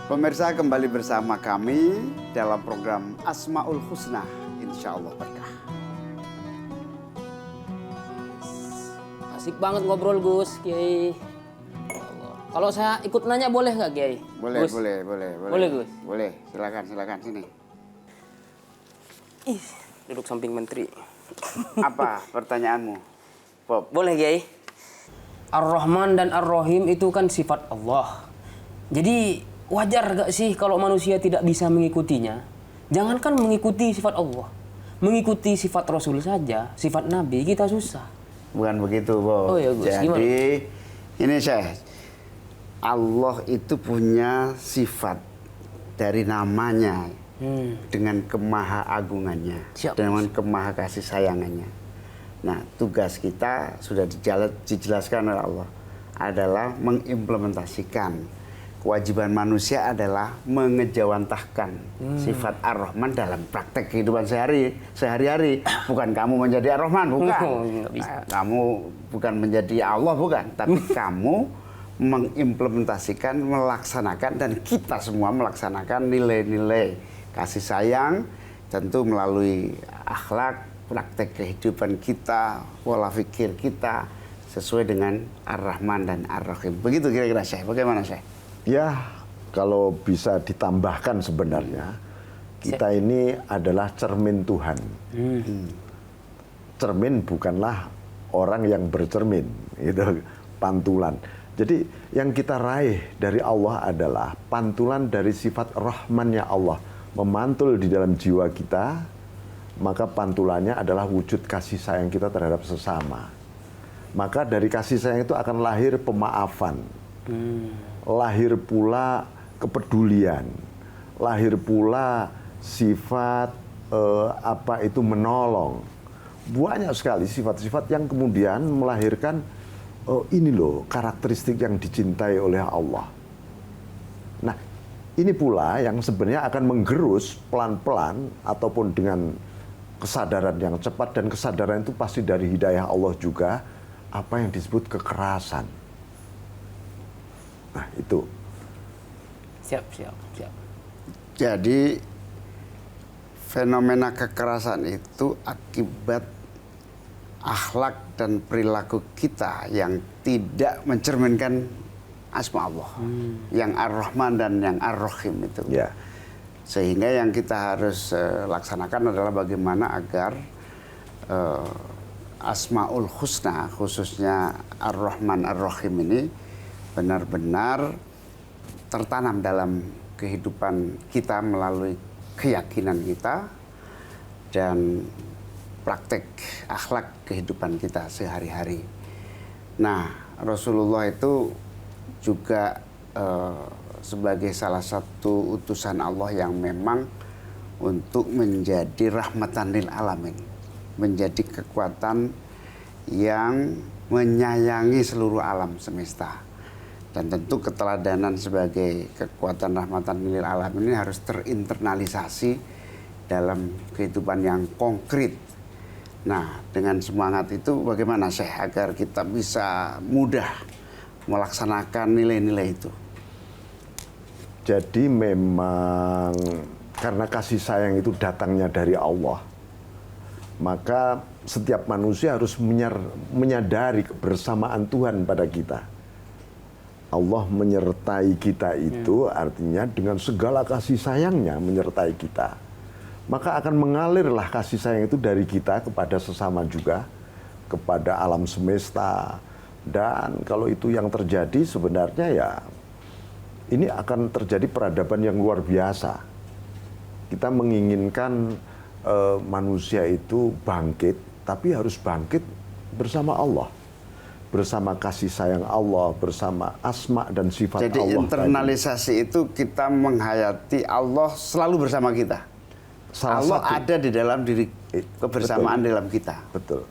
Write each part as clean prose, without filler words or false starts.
Pemirsa, kembali bersama kami dalam program Asmaul Husna, insya Allah berkah. Asik banget ngobrol Gus, Kiai. Kalau saya ikut nanya boleh nggak Kiai? Boleh, Gus? boleh. Boleh, Gus? Boleh, silakan sini. Ih, duduk samping menteri. Apa pertanyaanmu, Bob? Boleh Kiai. Ar-Rahman dan Ar-Rahim itu kan sifat Allah. Jadi wajar gak sih kalau manusia tidak bisa mengikutinya? Jangankan mengikuti sifat Allah, mengikuti sifat Rasul saja, sifat Nabi kita susah. Bukan begitu, Bob. Oh ya, Gus. Jadi, Gimana? ini Allah itu punya sifat dari namanya dengan kemahaagungannya, Siap. dengan kemaha kasih sayangannya. Nah, tugas kita sudah dijelaskan oleh Allah adalah mengimplementasikan. Kewajiban manusia adalah mengejawantahkan sifat Ar-Rahman dalam praktek kehidupan sehari-hari. Bukan kamu menjadi Ar-Rahman, bukan. Nggak bisa. Kamu bukan menjadi Allah, bukan. Tapi kamu mengimplementasikan, melaksanakan, dan kita semua melaksanakan nilai-nilai kasih sayang, tentu melalui akhlak, praktek kehidupan kita, pola pikir kita, sesuai dengan Ar-Rahman dan Ar-Rahim. Begitu kira-kira, Syekh. Bagaimana, Syekh? Ya, kalau bisa ditambahkan sebenarnya, kita ini adalah cermin Tuhan. Cermin bukanlah orang yang bercermin, itu pantulan. Jadi yang kita raih dari Allah adalah pantulan dari sifat Rahmannya Allah memantul di dalam jiwa kita, maka pantulannya adalah wujud kasih sayang kita terhadap sesama. Maka dari kasih sayang itu akan lahir pemaafan. Lahir pula kepedulian, lahir pula sifat menolong. Banyak sekali sifat-sifat yang kemudian melahirkan ini loh karakteristik yang dicintai oleh Allah. Nah, ini pula yang sebenarnya akan menggerus pelan-pelan ataupun dengan kesadaran yang cepat, dan kesadaran itu pasti dari hidayah Allah juga, apa yang disebut kekerasan. Nah, itu. Siap. Jadi fenomena kekerasan itu akibat akhlak dan perilaku kita yang tidak mencerminkan asma Allah, yang Ar-Rahman dan yang Ar-Rahim itu. Ya. Sehingga yang kita harus laksanakan adalah bagaimana agar Asmaul Husna, khususnya Ar-Rahman Ar-Rahim ini benar-benar tertanam dalam kehidupan kita melalui keyakinan kita dan praktek akhlak kehidupan kita sehari-hari. Nah, Rasulullah itu juga sebagai salah satu utusan Allah yang memang untuk menjadi rahmatan lil alamin, menjadi kekuatan yang menyayangi seluruh alam semesta. Dan tentu keteladanan sebagai kekuatan rahmatan lil alamin ini harus terinternalisasi dalam kehidupan yang konkret. Nah, dengan semangat itu bagaimana, Syekh, agar kita bisa mudah melaksanakan nilai-nilai itu? Jadi memang karena kasih sayang itu datangnya dari Allah, maka setiap manusia harus menyadari kebersamaan Tuhan pada kita. Allah menyertai kita itu artinya dengan segala kasih sayangnya menyertai kita. Maka akan mengalirlah kasih sayang itu dari kita kepada sesama juga, kepada alam semesta. Dan kalau itu yang terjadi sebenarnya ya ini akan terjadi peradaban yang luar biasa. Kita menginginkan manusia itu bangkit, tapi harus bangkit bersama Allah. Bersama kasih sayang Allah, bersama asma dan sifat Jadi Allah. Jadi internalisasi itu kita menghayati Allah selalu bersama kita. Allah ada di dalam diri, kebersamaan betul. dalam kita. Betul.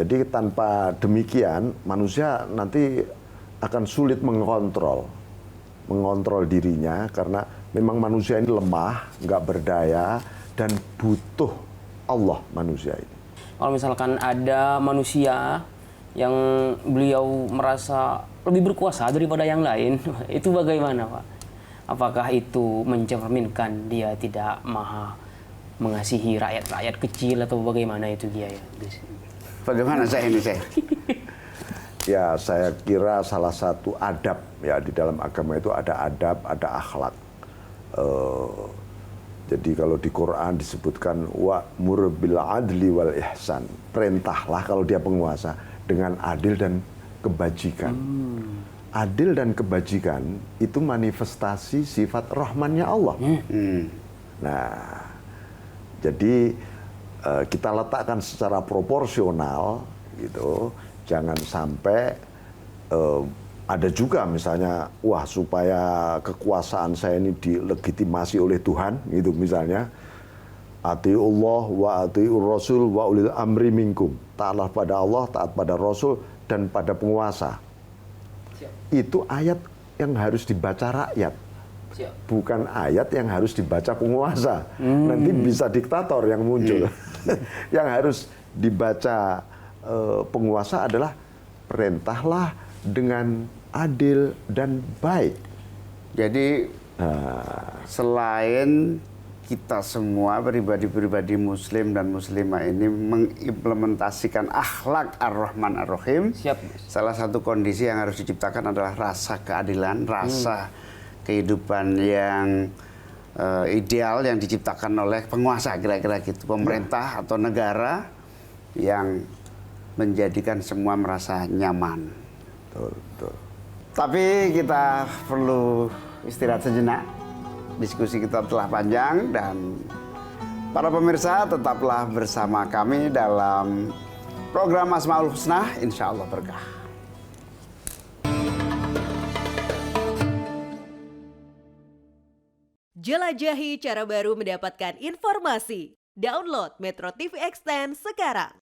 Jadi tanpa demikian manusia nanti akan sulit mengontrol dirinya, karena memang manusia ini lemah, nggak berdaya, dan butuh Allah manusia ini. Kalau misalkan ada manusia yang beliau merasa lebih berkuasa daripada yang lain, itu bagaimana, Pak? Apakah itu mencerminkan dia tidak maha mengasihi rakyat-rakyat kecil atau bagaimana itu dia ya? Bagaimana saya ini saya? Ya, saya kira salah satu adab ya di dalam agama itu ada adab, ada akhlak. Jadi kalau di Quran disebutkan wa'mur bil adli wal ihsan, perintahlah kalau dia penguasa dengan adil dan kebajikan. Adil dan kebajikan itu manifestasi sifat rahmannya Allah. Nah, jadi kita letakkan secara proporsional gitu. Jangan sampai ada juga misalnya, wah supaya kekuasaan saya ini dilegitimasi oleh Tuhan, gitu misalnya. Atiullah wa atiur rasul wa ulil amri minkum. Taatlah pada Allah, taat pada Rasul dan pada penguasa. Itu ayat yang harus dibaca rakyat. Bukan ayat yang harus dibaca penguasa. Nanti bisa diktator yang muncul. Yang harus dibaca penguasa adalah perintahlah dengan adil dan baik. Jadi selain kita semua pribadi-pribadi muslim dan muslimah ini mengimplementasikan akhlak Ar-Rahman Ar-Rahim, salah satu kondisi yang harus diciptakan adalah rasa keadilan, rasa kehidupan yang ideal yang diciptakan oleh penguasa, kira-kira gitu, pemerintah atau negara yang menjadikan semua merasa nyaman. Betul. Tapi kita perlu istirahat sejenak. Diskusi kita telah panjang dan para pemirsa tetaplah bersama kami dalam program Asmaul Husna, insya Allah berkah. Jelajahi cara baru mendapatkan informasi. Download Metro TV Extend sekarang.